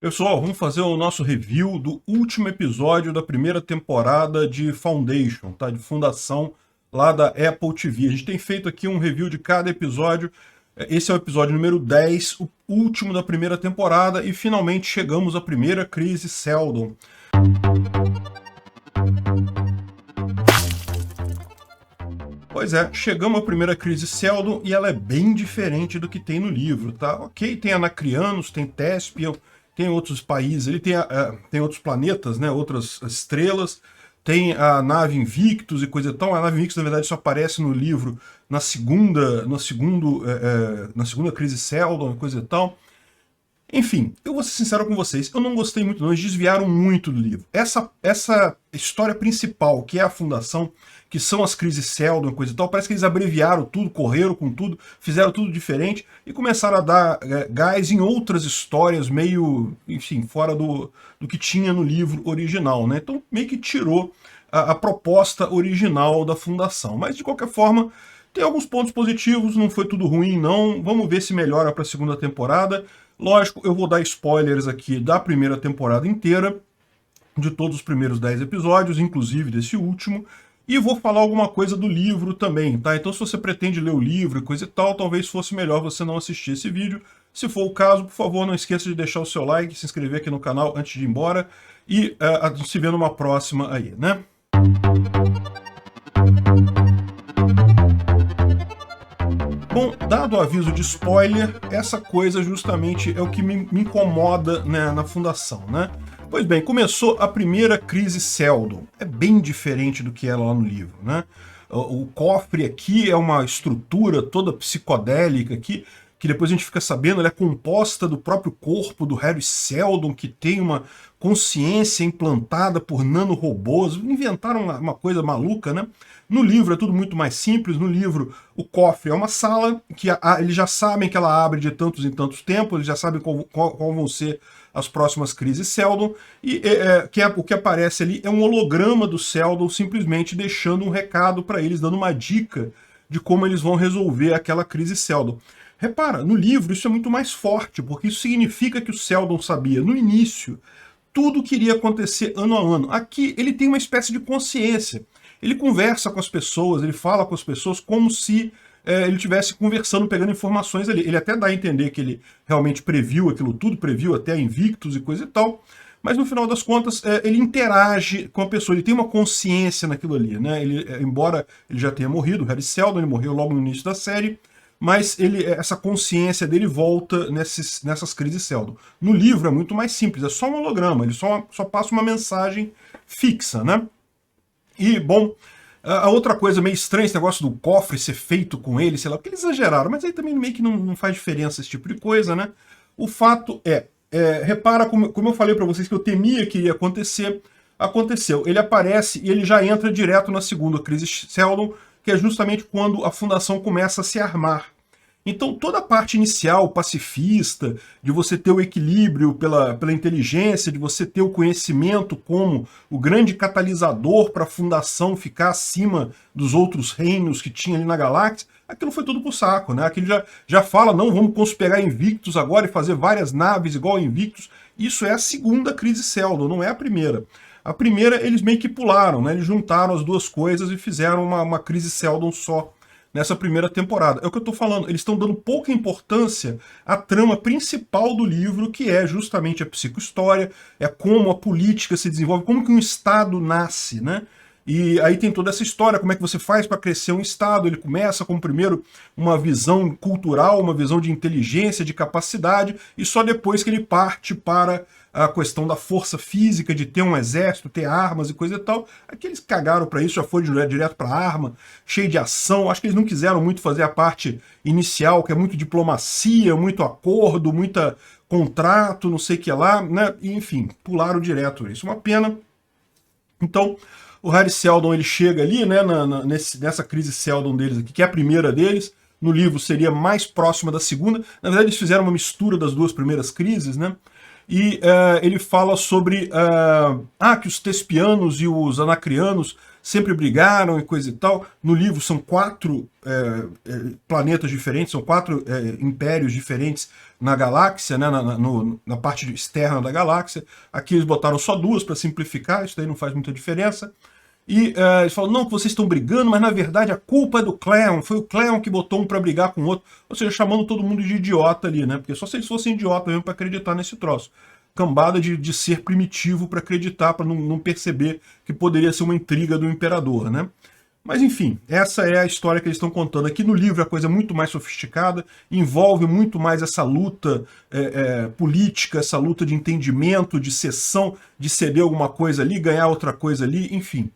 Pessoal, vamos fazer o nosso review do último episódio da primeira temporada de Foundation, tá? De Fundação, lá da Apple TV. A gente tem feito aqui um review de cada episódio. Esse é o episódio número 10, o último da primeira temporada, e finalmente chegamos à primeira crise Seldon. Pois é, chegamos à primeira crise Seldon e ela é bem diferente do que tem no livro, tá? Ok, tem Anacrianos, tem Thespian, tem outros países, ele tem outros planetas, né, outras estrelas, tem a nave Invictus e coisa e tal. A nave Invictus, na verdade, só aparece no livro na segunda crise Seldon e coisa e tal. Enfim, eu vou ser sincero com vocês, eu não gostei muito não, eles desviaram muito do livro. Essa história principal, que é a fundação, que são as crises Seldon e coisa e tal, parece que eles abreviaram tudo, correram com tudo, fizeram tudo diferente e começaram a dar gás em outras histórias meio, enfim, fora do que tinha no livro original, né? Então meio que tirou a proposta original da fundação. Mas de qualquer forma, tem alguns pontos positivos, não foi tudo ruim não, vamos ver se melhora para a segunda temporada. Lógico, eu vou dar spoilers aqui da primeira temporada inteira, de todos os primeiros 10 episódios, inclusive desse último, e vou falar alguma coisa do livro também, tá? Então se você pretende ler o livro e coisa e tal, talvez fosse melhor você não assistir esse vídeo. Se for o caso, por favor, não esqueça de deixar o seu like, se inscrever aqui no canal antes de ir embora, e a gente se vê numa próxima aí, né? Bom, dado o aviso de spoiler, essa coisa justamente é o que me incomoda, né, na fundação, né? Pois bem, começou a primeira crise Seldon. É bem diferente do que era lá no livro, né? O cofre aqui é uma estrutura toda psicodélica aqui, que depois a gente fica sabendo, ela é composta do próprio corpo do Harry Seldon, que tem uma consciência implantada por nanorobôs. Inventaram uma coisa maluca, né? No livro é tudo muito mais simples. No livro, o cofre é uma sala que eles já sabem que ela abre de tantos em tantos tempos, eles já sabem qual vão ser as próximas crises Seldon, e o que aparece ali é um holograma do Seldon simplesmente deixando um recado para eles, dando uma dica de como eles vão resolver aquela crise Seldon. Repara, no livro isso é muito mais forte, porque isso significa que o Seldon sabia no início tudo que iria acontecer ano a ano. Aqui ele tem uma espécie de consciência. Ele conversa com as pessoas, ele fala com as pessoas como se ele estivesse conversando, pegando informações ali. Ele até dá a entender que ele realmente previu aquilo tudo, previu até Invictus e coisa e tal, mas no final das contas ele interage com a pessoa, ele tem uma consciência naquilo ali, né? Embora ele já tenha morrido, o Harry Seldon, ele morreu logo no início da série, mas essa consciência dele volta nessas crises Seldon. No livro é muito mais simples, é só um holograma, ele só passa uma mensagem fixa, né? E, bom, a outra coisa meio estranha, esse negócio do cofre ser feito com ele, sei lá, porque eles exageraram, mas aí também meio que não faz diferença esse tipo de coisa, né? O fato repara como eu falei para vocês que eu temia que iria acontecer, aconteceu. Ele aparece e ele já entra direto na segunda crise Seldon, que é justamente quando a fundação começa a se armar. Então toda a parte inicial, pacifista, de você ter o equilíbrio pela inteligência, de você ter o conhecimento como o grande catalisador para a fundação ficar acima dos outros reinos que tinha ali na galáxia, aquilo foi tudo pro saco, né? Aquilo já fala, não, vamos pegar Invictus agora e fazer várias naves igual a Invictus. Isso é a segunda crise Seldon, não é a primeira. A primeira eles meio que pularam, né? Eles juntaram as duas coisas e fizeram uma crise Seldon só nessa primeira temporada. É o que eu tô falando, eles estão dando pouca importância à trama principal do livro, que é justamente a psicohistória, é como a política se desenvolve, como que um Estado nasce, né? E aí tem toda essa história, como é que você faz para crescer um Estado. Ele começa com, primeiro, uma visão cultural, uma visão de inteligência, de capacidade, e só depois que ele parte para a questão da força física, de ter um exército, ter armas e coisa e tal. Aqui eles cagaram para isso, já foi direto para a arma, cheio de ação. Acho que eles não quiseram muito fazer a parte inicial, que é muito diplomacia, muito acordo, muita contrato, não sei o que lá, né? E, enfim, pularam direto isso. Uma pena. Então, o Harry Seldon ele chega ali, né, nessa crise Seldon deles aqui, que é a primeira deles. No livro seria mais próxima da segunda. Na verdade, eles fizeram uma mistura das duas primeiras crises, né? E ele fala sobre que os Thespianos e os Anacrianos sempre brigaram e coisa e tal. No livro são 4 planetas diferentes, são 4 impérios diferentes na galáxia, né, na parte externa da galáxia. Aqui eles botaram só 2 para simplificar, isso daí não faz muita diferença. E eles falam, não, que vocês estão brigando, mas na verdade a culpa é do Cleon, foi o Cleon que botou um para brigar com o outro. Ou seja, chamando todo mundo de idiota ali, né? Porque só se eles fossem idiota mesmo para acreditar nesse troço. Cambada de ser primitivo para acreditar, para não perceber que poderia ser uma intriga do imperador, né? Mas enfim, essa é a história que eles estão contando. Aqui no livro a coisa é muito mais sofisticada, envolve muito mais essa luta política, essa luta de entendimento, de cessão, de ceder alguma coisa ali, ganhar outra coisa ali, enfim.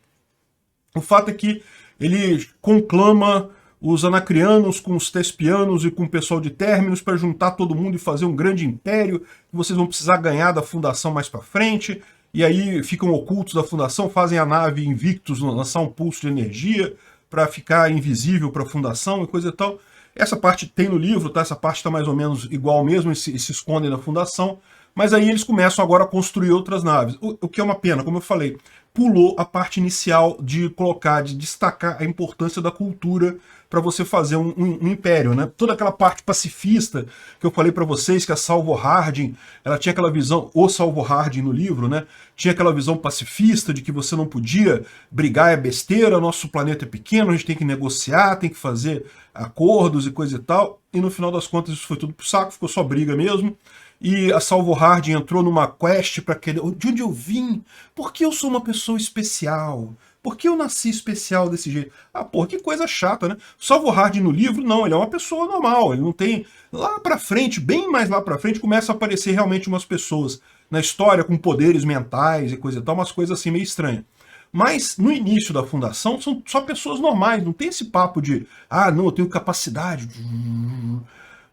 O fato é que ele conclama os anacrianos com os tespianos e com o pessoal de Terminus para juntar todo mundo e fazer um grande império, que vocês vão precisar ganhar da fundação mais para frente, e aí ficam ocultos da fundação, fazem a nave Invictus lançar um pulso de energia para ficar invisível para a fundação e coisa e tal. Essa parte tem no livro, tá? Essa parte está mais ou menos igual mesmo, e se escondem na fundação, mas aí eles começam agora a construir outras naves, o que é uma pena, como eu falei. Pulou a parte inicial de colocar, de destacar a importância da cultura para você fazer um império, né? Toda aquela parte pacifista que eu falei para vocês, que a Salvor Hardin, ela tinha aquela visão, o Salvor Hardin no livro, né? Tinha aquela visão pacifista de que você não podia brigar, é besteira, nosso planeta é pequeno, a gente tem que negociar, tem que fazer acordos e coisa e tal. E no final das contas isso foi tudo pro saco, ficou só briga mesmo. E a Salvor Hardin entrou numa quest para querer... De onde eu vim? Por que eu sou uma pessoa especial? Por que eu nasci especial desse jeito? Ah, porra, que coisa chata, né? Salvor Hardin no livro, não, ele é uma pessoa normal, ele não tem... Lá pra frente, bem mais lá pra frente, começa a aparecer realmente umas pessoas na história com poderes mentais e coisa e tal, umas coisas assim meio estranhas. Mas no início da fundação são só pessoas normais, não tem esse papo de... Ah, não, eu tenho capacidade...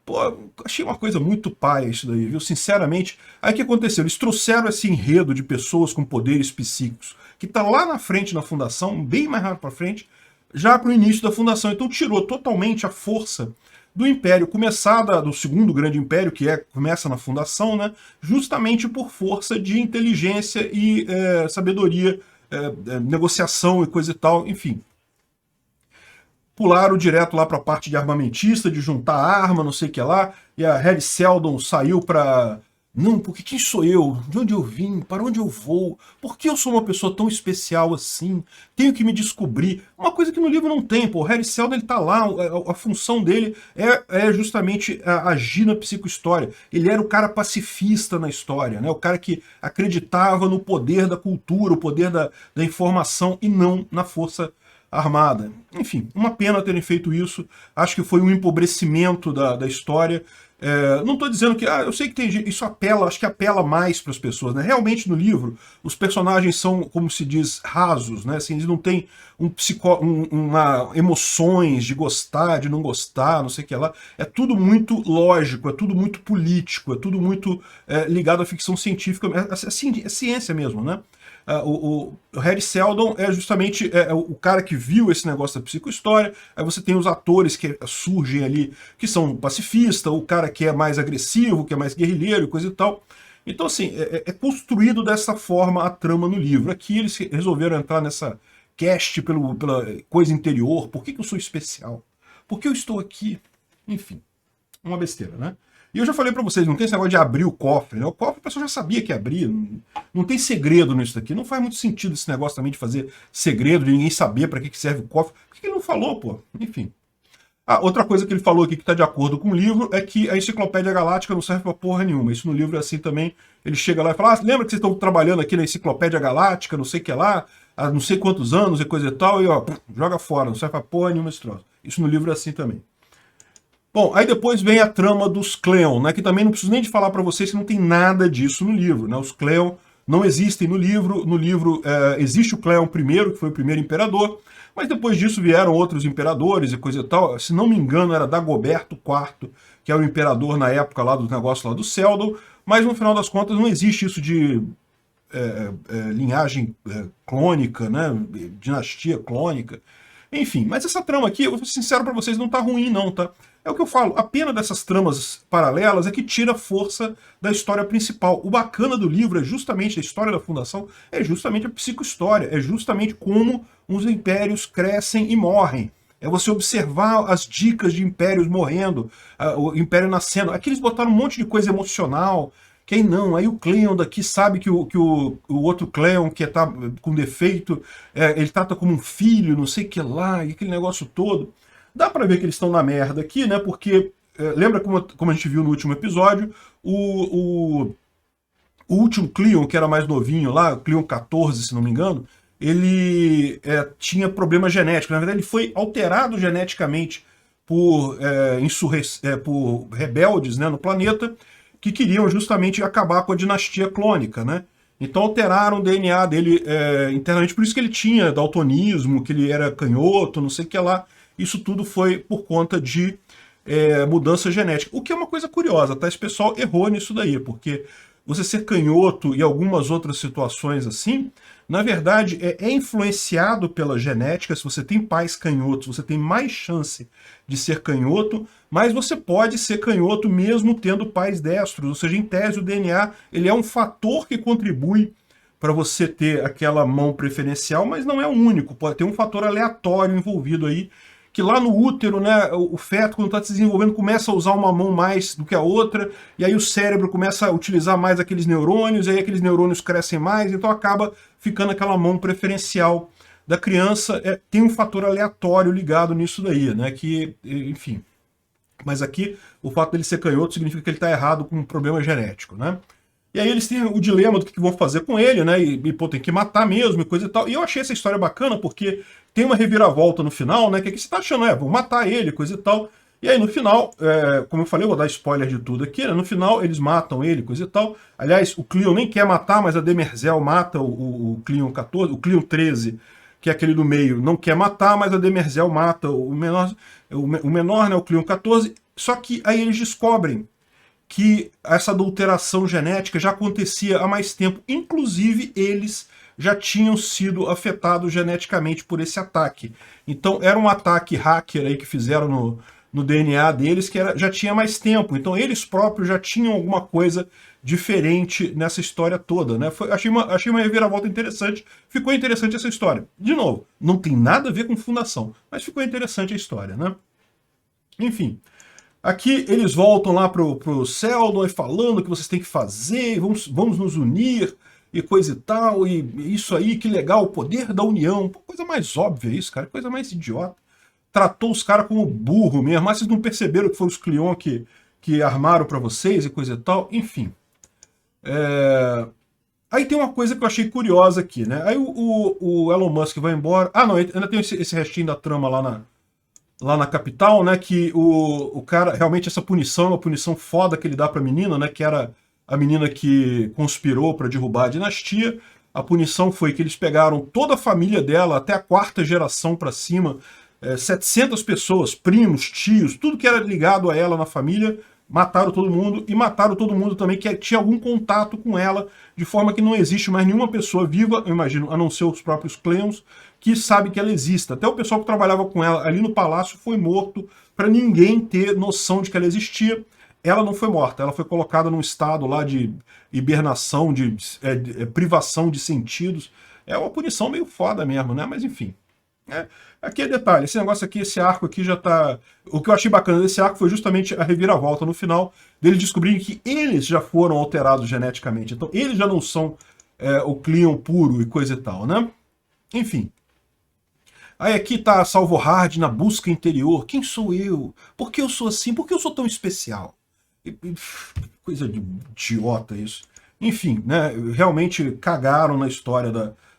Pô, achei uma coisa muito paia isso daí, viu? Sinceramente. Aí o que aconteceu? Eles trouxeram esse enredo de pessoas com poderes psíquicos, que tá lá na frente na fundação, bem mais rápido para frente, já para o início da fundação. Então tirou totalmente a força do Império, começada do segundo grande Império, que começa na fundação, né? Justamente por força de inteligência e sabedoria, negociação e coisa e tal, enfim. Pularam direto lá para a parte de armamentista, de juntar arma, não sei o que lá, e a Harry Seldon saiu para... Não, porque quem sou eu? De onde eu vim? Para onde eu vou? Por que eu sou uma pessoa tão especial assim? Tenho que me descobrir. Uma coisa que no livro não tem, pô. O Harry Seldon, ele tá lá, a função dele é justamente agir na psicohistória. Ele era o cara pacifista na história, né? O cara que acreditava no poder da cultura, o poder da informação, e não na força armada. Enfim, uma pena terem feito isso. Acho que foi um empobrecimento da história. Não estou dizendo que... eu sei que tem isso apela, acho que apela mais para as pessoas, né? Realmente no livro, os personagens são, como se diz, rasos, né? Assim, eles não têm emoções de gostar, de não gostar, não sei o que lá. É tudo muito lógico, é tudo muito político, é tudo muito ligado à ficção científica. É ciência mesmo, né? O Harry Seldon é justamente o cara que viu esse negócio da psicohistória. Aí você tem os atores que surgem ali, que são pacifistas, o cara que é mais agressivo, que é mais guerrilheiro e coisa e tal. Então, assim, é construído dessa forma a trama no livro. Aqui eles resolveram entrar nessa cast pela coisa interior. Por que eu sou especial? Por que eu estou aqui? Enfim, uma besteira, né? E eu já falei pra vocês, não tem esse negócio de abrir o cofre, né? O cofre a pessoa já sabia que abria, não tem segredo nisso daqui. Não faz muito sentido esse negócio também de fazer segredo, de ninguém saber pra que serve o cofre. Por que ele não falou, pô? Enfim. Outra coisa que ele falou aqui que tá de acordo com o livro é que a Enciclopédia Galáctica não serve pra porra nenhuma. Isso no livro é assim também. Ele chega lá e fala, lembra que vocês estão trabalhando aqui na Enciclopédia Galáctica, não sei o que lá, há não sei quantos anos e coisa e tal, e ó, joga fora, não serve pra porra nenhuma esse troço. Isso no livro é assim também. Bom, aí depois vem a trama dos Cleon, né, que também não preciso nem de falar para vocês que não tem nada disso no livro, né, os Cleon não existem no livro existe o Cleon I, que foi o primeiro imperador, mas depois disso vieram outros imperadores e coisa e tal, se não me engano era Dagoberto IV, que era o imperador na época lá do negócio lá do Seldon, mas no final das contas não existe isso de linhagem clônica, né, dinastia clônica. Enfim, mas essa trama aqui, eu vou ser sincero pra vocês, não tá ruim não, tá? É o que eu falo, a pena dessas tramas paralelas é que tira força da história principal. O bacana do livro é justamente a história da fundação, é justamente a psicohistória, é justamente como os impérios crescem e morrem. É você observar as dicas de impérios morrendo, o império nascendo. Aqui eles botaram um monte de coisa emocional, que aí não, aí o Cleon daqui sabe que o outro Cleon, que tá com defeito, ele trata como um filho, não sei o que lá, e aquele negócio todo. Dá pra ver que eles estão na merda aqui, né? Porque, lembra como a gente viu no último episódio, o último Cleon, que era mais novinho lá, o Cleon 14, se não me engano, ele tinha problema genético. Na verdade, ele foi alterado geneticamente por rebeldes, né, no planeta, que queriam justamente acabar com a dinastia clônica, né? Então alteraram o DNA dele internamente, por isso que ele tinha daltonismo, que ele era canhoto, não sei o que lá. Isso tudo foi por conta de mudança genética. O que é uma coisa curiosa, tá? Esse pessoal errou nisso daí, porque você ser canhoto e algumas outras situações assim, na verdade, é influenciado pela genética. Se você tem pais canhotos, você tem mais chance de ser canhoto, mas você pode ser canhoto mesmo tendo pais destros. Ou seja, em tese, o DNA ele é um fator que contribui para você ter aquela mão preferencial, mas não é o único. Pode ter um fator aleatório envolvido aí, que lá no útero, né, o feto, quando está se desenvolvendo, começa a usar uma mão mais do que a outra, e aí o cérebro começa a utilizar mais aqueles neurônios, e aí aqueles neurônios crescem mais, então acaba ficando aquela mão preferencial da criança. Tem um fator aleatório ligado nisso daí, né, que, enfim. Mas aqui, o fato dele ser canhoto significa que ele está errado com um problema genético, né? E aí eles têm o dilema do que vão fazer com ele, né? E pô, tem que matar mesmo e coisa e tal. E eu achei essa história bacana porque tem uma reviravolta no final, né? Que aqui você tá achando, vão matar ele, coisa e tal. E aí no final, como eu falei, eu vou dar spoiler de tudo aqui, né? No final eles matam ele, coisa e tal. Aliás, o Cleon nem quer matar, mas a Demerzel mata o Cleon 14, o Cleon 13, que é aquele do meio, não quer matar, mas a Demerzel mata o menor, o menor, né? O Cleon 14. Só que aí eles descobrem que essa adulteração genética já acontecia há mais tempo. Inclusive, eles já tinham sido afetados geneticamente por esse ataque. Então, era um ataque hacker aí que fizeram no DNA deles, que já tinha mais tempo. Então, eles próprios já tinham alguma coisa diferente nessa história toda, né? Achei uma reviravolta interessante. Ficou interessante essa história. De novo, não tem nada a ver com fundação, mas ficou interessante a história, né? Enfim. Aqui eles voltam lá pro Seldon e falando que vocês têm que fazer, vamos nos unir e coisa e tal, e isso aí, que legal, o poder da união. Pô, coisa mais óbvia isso, cara, coisa mais idiota. Tratou os caras como burro mesmo, mas vocês não perceberam que foi os Cleon que armaram pra vocês e coisa e tal, enfim. Aí tem uma coisa que eu achei curiosa aqui, né? Aí o Elon Musk vai embora. Ah, não, ainda tem esse restinho da trama lá na capital, né, que o cara, realmente essa punição é uma punição foda que ele dá pra menina, né, que era a menina que conspirou para derrubar a dinastia. A punição foi que eles pegaram toda a família dela, até a quarta geração para cima, 700 pessoas, primos, tios, tudo que era ligado a ela na família, mataram todo mundo, e mataram todo mundo também que tinha algum contato com ela, de forma que não existe mais nenhuma pessoa viva, eu imagino, a não ser os próprios Cleons, que sabe que ela existe. Até o pessoal que trabalhava com ela ali no palácio foi morto, para ninguém ter noção de que ela existia. Ela não foi morta, ela foi colocada num estado lá de hibernação, de privação de sentidos. É uma punição meio foda mesmo, né? Mas enfim. Aqui é detalhe, esse negócio aqui, esse arco aqui já tá... O que eu achei bacana desse arco foi justamente a reviravolta no final, deles descobrirem que eles já foram alterados geneticamente. Então eles já não são o Cleon puro e coisa e tal, né? Enfim. Aí aqui tá Salvo Hard na busca interior. Quem sou eu? Por que eu sou assim? Por que eu sou tão especial? Coisa de idiota isso. Enfim, né? Realmente cagaram na história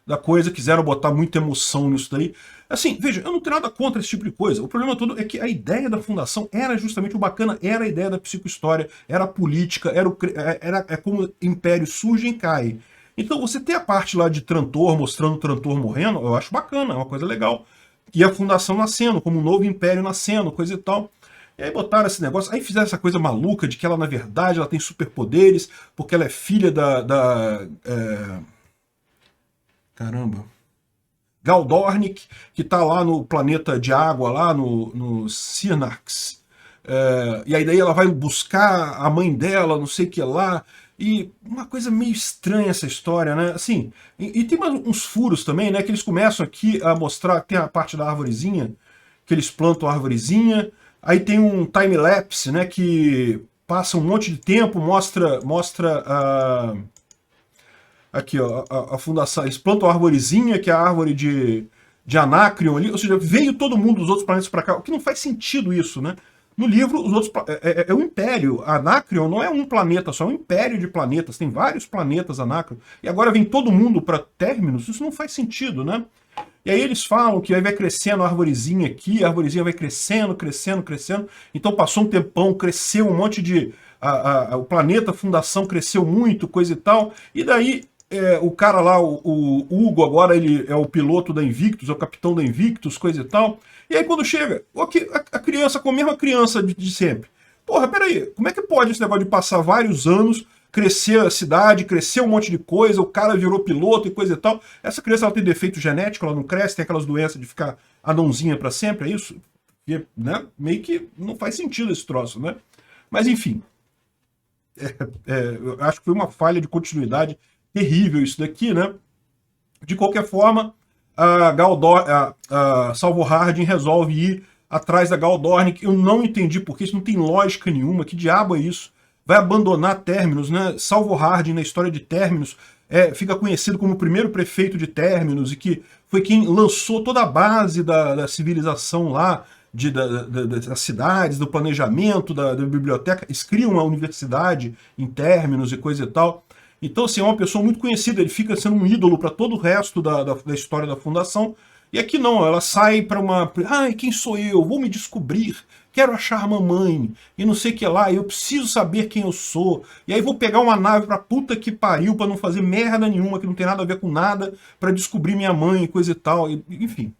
da coisa, quiseram botar muita emoção nisso daí. Assim, veja, eu não tenho nada contra esse tipo de coisa. O problema todo é que a ideia da fundação era justamente o bacana, era a ideia da psicohistória, era a política, era como o império surge e cai. Então você ter a parte lá de Trantor, mostrando Trantor morrendo, eu acho bacana, é uma coisa legal. E a fundação nascendo, como um novo império nascendo, coisa e tal. E aí botaram esse negócio, aí fizeram essa coisa maluca de que ela, na verdade, ela tem superpoderes, porque ela é filha caramba. Galdornik, que tá lá no planeta de água, lá no Cirnax, E aí daí ela vai buscar a mãe dela, não sei o que lá. E uma coisa meio estranha essa história, né? Assim, e tem uns furos também, né? Que eles começam aqui a mostrar, tem a parte da arvorezinha, que eles plantam a arvorezinha, aí tem um time-lapse, né? Que passa um monte de tempo, mostra aqui, ó, a fundação. Eles plantam a arvorezinha, que é a árvore de Anacreon ali, ou seja, veio todo mundo dos outros planetas para cá, o que não faz sentido isso, né? No livro, os outros é um império. Anacreon não é um planeta só, é um império de planetas. Tem vários planetas Anacreon. E agora vem todo mundo para Terminus. Isso não faz sentido, né? E aí eles falam que aí vai crescendo a arvorezinha aqui, a arvorezinha vai crescendo, crescendo, crescendo. Então passou um tempão, cresceu um monte de... o planeta, a fundação cresceu muito, coisa e tal. E daí o cara lá, o Hugo, agora ele é o piloto da Invictus, é o capitão da Invictus, coisa e tal. E aí quando chega, a criança com a mesma criança de sempre. Porra, peraí, como é que pode esse negócio de passar vários anos, crescer a cidade, crescer um monte de coisa, o cara virou piloto e coisa e tal. Essa criança ela tem defeito genético, ela não cresce, tem aquelas doenças de ficar anãozinha pra sempre, é isso? Porque, né, meio que não faz sentido esse troço, né? Mas enfim, eu acho que foi uma falha de continuidade terrível isso daqui, né? De qualquer forma, a Salvo Hardin resolve ir atrás da Gal Dornick. Eu não entendi porque isso não tem lógica nenhuma. Que diabo é isso? Vai abandonar Terminus, né? Salvo Hardin, na história de Terminus, fica conhecido como o primeiro prefeito de Terminus e que foi quem lançou toda a base da civilização lá, das cidades, do planejamento, da biblioteca. Eles criam uma universidade em Terminus e coisa e tal. Então, assim, é uma pessoa muito conhecida, ele fica sendo um ídolo para todo o resto da história da Fundação. E aqui não, ela sai para uma... Ai, quem sou eu? Vou me descobrir. Quero achar a mamãe. E não sei o que lá, eu preciso saber quem eu sou. E aí vou pegar uma nave pra puta que pariu para não fazer merda nenhuma, que não tem nada a ver com nada, para descobrir minha mãe e coisa e tal. Enfim.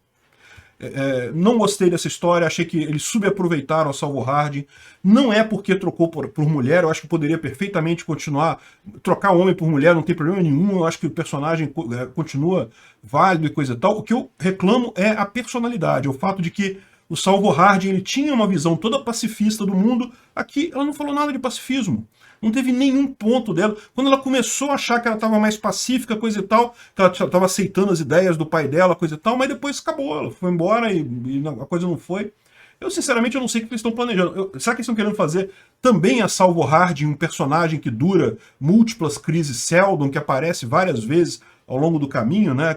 Não gostei dessa história, achei que eles subaproveitaram a Salvo Hardin. Não é porque trocou por mulher, eu acho que poderia perfeitamente continuar. Trocar homem por mulher não tem problema nenhum, eu acho que o personagem continua válido e coisa e tal. O que eu reclamo é a personalidade, o fato de que o Salvo Hardin ele tinha uma visão toda pacifista do mundo. Aqui ela não falou nada de pacifismo. Não teve nenhum ponto dela. Quando ela começou a achar que ela estava mais pacífica, coisa e tal, que ela estava aceitando as ideias do pai dela, coisa e tal, mas depois acabou, ela foi embora e a coisa não foi. Eu, sinceramente, eu não sei o que eles estão planejando. Será que eles estão querendo fazer também a Salvo Hardin, um personagem que dura múltiplas crises Seldon, que aparece várias vezes ao longo do caminho, né?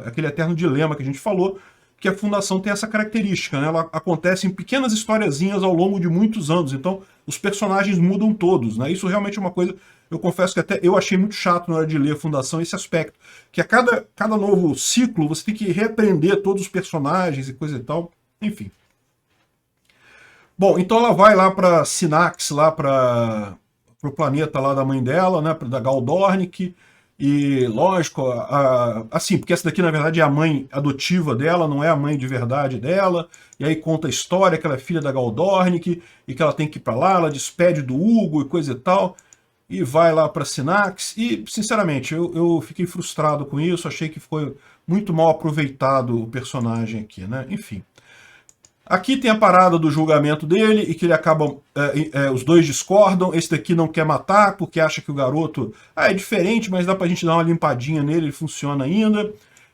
Aquele eterno dilema que a gente falou, que a Fundação tem essa característica, né? Ela acontece em pequenas historiazinhas ao longo de muitos anos, então os personagens mudam todos, né? Isso realmente é uma coisa, eu confesso que até eu achei muito chato na hora de ler a Fundação esse aspecto, que a cada novo ciclo você tem que reaprender todos os personagens e coisa e tal, enfim. Bom, então ela vai lá para Sinax, lá para o planeta lá da mãe dela, né, da Gal Dornick. E, lógico, assim, porque essa daqui, na verdade, é a mãe adotiva dela, não é a mãe de verdade dela. E aí conta a história que ela é filha da Gal Dornick e que ela tem que ir pra lá, ela despede do Hugo e coisa e tal. E vai lá pra Sinax. E, sinceramente, eu fiquei frustrado com isso, achei que foi muito mal aproveitado o personagem aqui, né? Enfim. Aqui tem a parada do julgamento dele e que ele acaba... os dois discordam, esse daqui não quer matar porque acha que o garoto... é diferente, mas dá pra gente dar uma limpadinha nele, ele funciona ainda.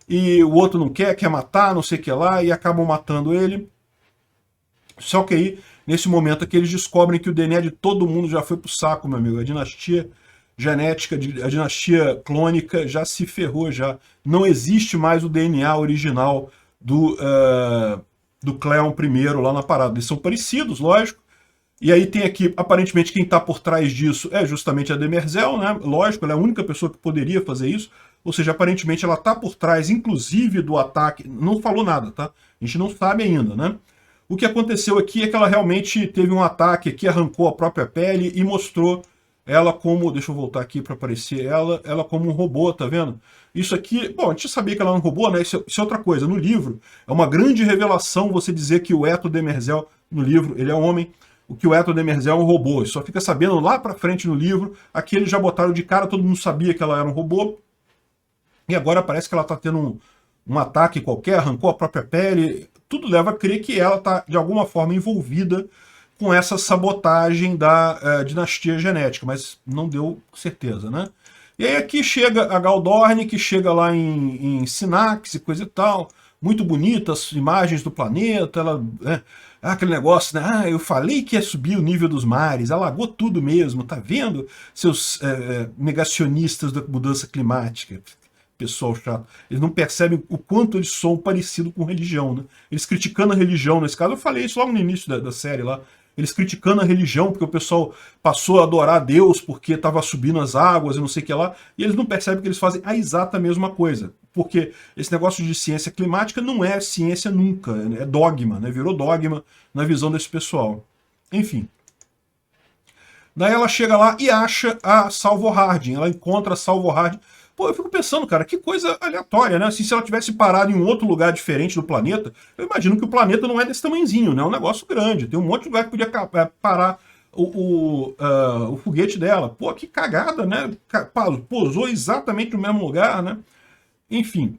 E o outro não quer matar, não sei o que lá, e acabam matando ele. Só que aí, nesse momento aqui, eles descobrem que o DNA de todo mundo já foi pro saco, meu amigo. A dinastia genética, a dinastia clônica já se ferrou, já. Não existe mais o DNA original do Cleon I lá na parada. Eles são parecidos, lógico. E aí tem aqui, aparentemente, quem está por trás disso é justamente a Demerzel, né? Lógico, ela é a única pessoa que poderia fazer isso. Ou seja, aparentemente ela está por trás, inclusive, do ataque. Não falou nada, tá? A gente não sabe ainda, né? O que aconteceu aqui é que ela realmente teve um ataque aqui, arrancou a própria pele e mostrou ela como... Deixa eu voltar aqui para aparecer ela como um robô, tá vendo? Isso aqui... Bom, a gente sabia que ela era um robô, né? Isso é outra coisa. No livro, é uma grande revelação você dizer que o Eto Demerzel, no livro, ele é homem, o que o Eto Demerzel é um robô. Isso só fica sabendo lá pra frente no livro. Aqui eles já botaram de cara, todo mundo sabia que ela era um robô. E agora parece que ela tá tendo um ataque qualquer, arrancou a própria pele. Tudo leva a crer que ela tá, de alguma forma, envolvida com essa sabotagem da dinastia genética, mas não deu certeza, né? E aí aqui chega a Gal Dorn, que chega lá em Sinax e coisa e tal, muito bonita, as imagens do planeta, ela, aquele negócio, né? Ah, eu falei que ia subir o nível dos mares, alagou tudo mesmo, tá vendo, seus negacionistas da mudança climática? Pessoal chato. Eles não percebem o quanto eles são parecidos com religião, né? Eles criticando a religião, nesse caso, eu falei isso logo no início da série lá, eles criticando a religião, porque o pessoal passou a adorar Deus porque estava subindo as águas e não sei o que lá, e eles não percebem que eles fazem a exata mesma coisa. Porque esse negócio de ciência climática não é ciência nunca, é dogma, né? Virou dogma na visão desse pessoal. Enfim. Daí ela chega lá e acha a Salvor Hardin, ela encontra a Salvor Hardin. Pô, eu fico pensando, cara, que coisa aleatória, né? Assim, se ela tivesse parado em um outro lugar diferente do planeta, eu imagino que o planeta não é desse tamanhozinho, né? É um negócio grande. Tem um monte de lugar que podia parar o foguete dela. Pô, que cagada, né? Pousou exatamente no mesmo lugar, né? Enfim,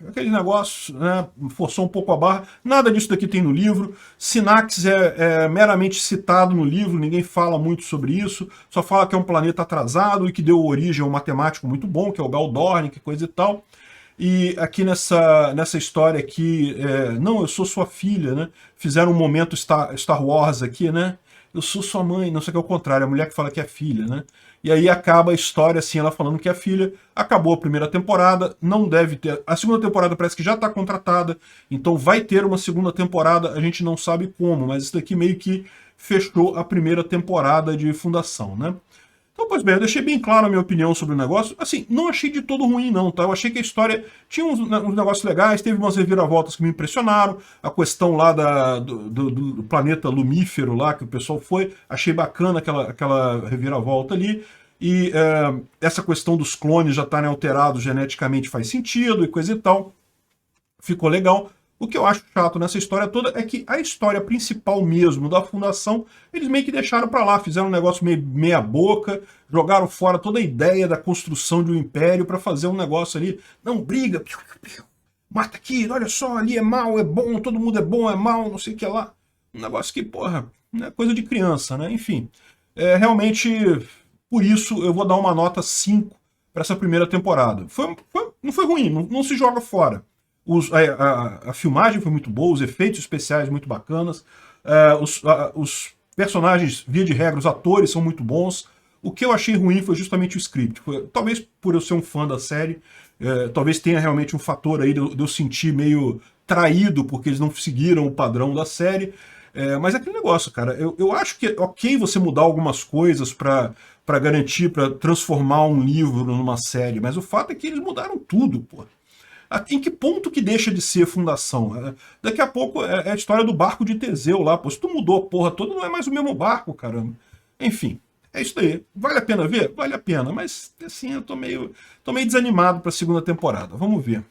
aquele negócio, né, forçou um pouco a barra. Nada disso daqui tem no livro. Sinax é meramente citado no livro, ninguém fala muito sobre isso. Só fala que é um planeta atrasado e que deu origem a um matemático muito bom, que é o Gal Dorn, que coisa e tal. E aqui nessa história aqui, não, eu sou sua filha, né? Fizeram um momento Star Wars aqui, né? Eu sou sua mãe, não sei o que é o contrário, a mulher que fala que é filha, né? E aí acaba a história assim, ela falando que é filha, acabou a primeira temporada, não deve ter... A segunda temporada parece que já está contratada, então vai ter uma segunda temporada, a gente não sabe como, mas isso daqui meio que fechou a primeira temporada de Fundação, né? Então, pois bem, eu deixei bem claro a minha opinião sobre o negócio. Assim, não achei de todo ruim, não, tá? Eu achei que a história tinha uns negócios legais, teve umas reviravoltas que me impressionaram. A questão lá do planeta lumífero lá, que o pessoal foi, achei bacana aquela reviravolta ali. E essa questão dos clones já estarem alterados geneticamente faz sentido e coisa e tal. Ficou legal. O que eu acho chato nessa história toda é que a história principal mesmo da Fundação, eles meio que deixaram pra lá, fizeram um negócio meio meia boca, jogaram fora toda a ideia da construção de um império pra fazer um negócio ali, não, briga, mata aqui, olha só, ali é mal, é bom, todo mundo é bom, é mal, não sei o que lá. Um negócio que, porra, é coisa de criança, né? Enfim, realmente, por isso eu vou dar uma nota 5 pra essa primeira temporada. Não foi ruim, não se joga fora. A filmagem foi muito boa, os efeitos especiais muito bacanas, os personagens, via de regra, os atores são muito bons. O que eu achei ruim foi justamente o script. Talvez por eu ser um fã da série, talvez tenha realmente um fator aí de eu sentir meio traído porque eles não seguiram o padrão da série. Mas é aquele negócio, cara, eu acho que é ok você mudar algumas coisas para garantir, para transformar um livro numa série, mas o fato é que eles mudaram tudo, pô. Em que ponto que deixa de ser Fundação? Daqui a pouco é a história do barco de Teseu lá, pô. Se tu mudou a porra toda, não é mais o mesmo barco, caramba. Enfim, é isso daí. Vale a pena ver? Vale a pena, mas assim, eu tô meio desanimado pra segunda temporada. Vamos ver.